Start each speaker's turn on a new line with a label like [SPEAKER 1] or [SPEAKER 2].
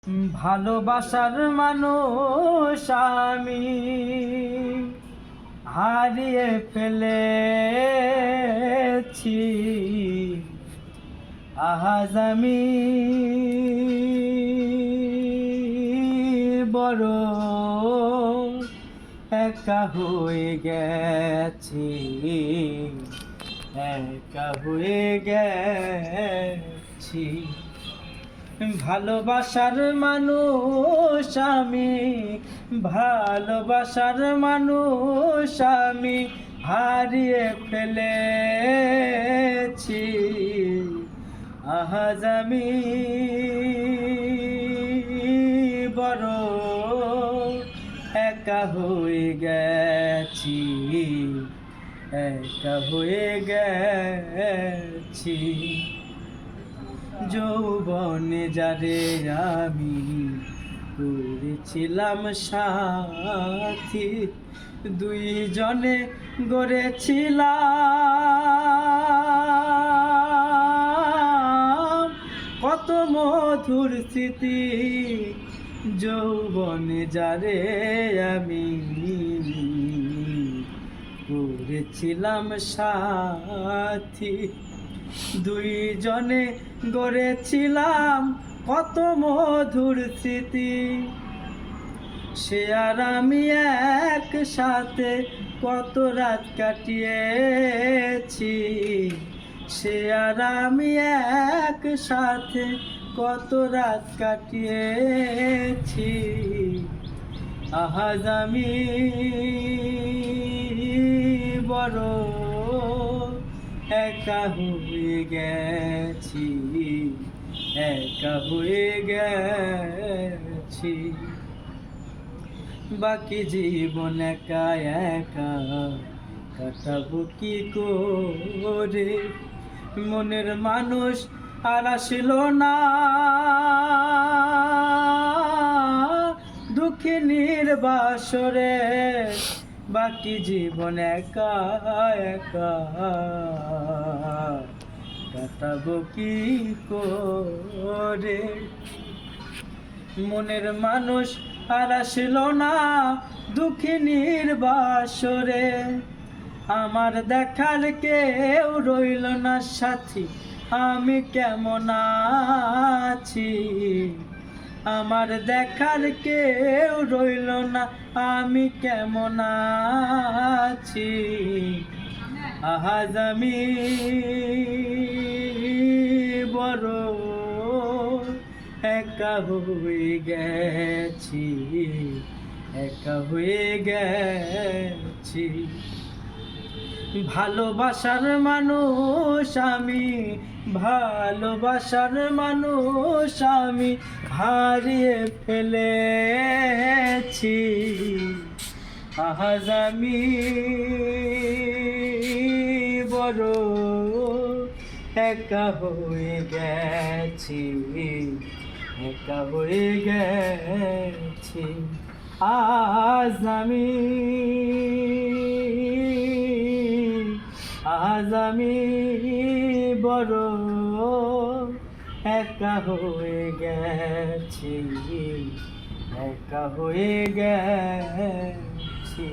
[SPEAKER 1] ভালোবাসার মানুষ আমি হারিয়ে ফেলেছি। আজ আমি বড় একা হয়ে গেছি, একা হয়ে গেছি। ভালোবাসার মানুষ আমি, ভালোবাসার মানুষ আমি হারিয়ে ফেলেছি। আজ আমি বড় একা হয়ে গেছি, একা হয়ে গেছি। যৌবনে যারে আমি করেছিলাম সাথী, দুইজনে গড়েছিলাম কত মধুর স্মৃতি। যৌবনে যারে আমি করেছিলাম সাথী, দুইজনে গড়েছিলাম কত মধুর স্মৃতি। সে আর আমি একসাথে কত রাত কাটিয়েছি, সে আর আমি একসাথে কত রাত কাটিয়েছি। আজ আমি বড় একা হয়ে গেছি, একা হয়ে গেছি। বাকি জীবন একা একা কাটাবো কি করে, মনের মানুষ আর আসলো না। দুঃখিনীর বাসরে বাকি জীবন একা একা কাটাবো কি করে, মনের মানুষ আর আসলো না দুঃখিনীর বাসরে। আমার দেখার কেউ রইল না সাথী, আমি কেমন আছি। আমার দেখার কেউ রইল না, আমি কেমন আছি। আজ আমি বড় একা হয়ে গেছি, একা হয়ে গেছি। ভালোবাসার মানুষ আমি, ভালোবাসার মানুষ আমি হারিয়ে ফেলেছি। আজ আমি বড় একা হয়ে গেছি, একা হয়ে গেছি। আজ আমি বড় একা হয়ে গেছি, একা হয়ে গেছি।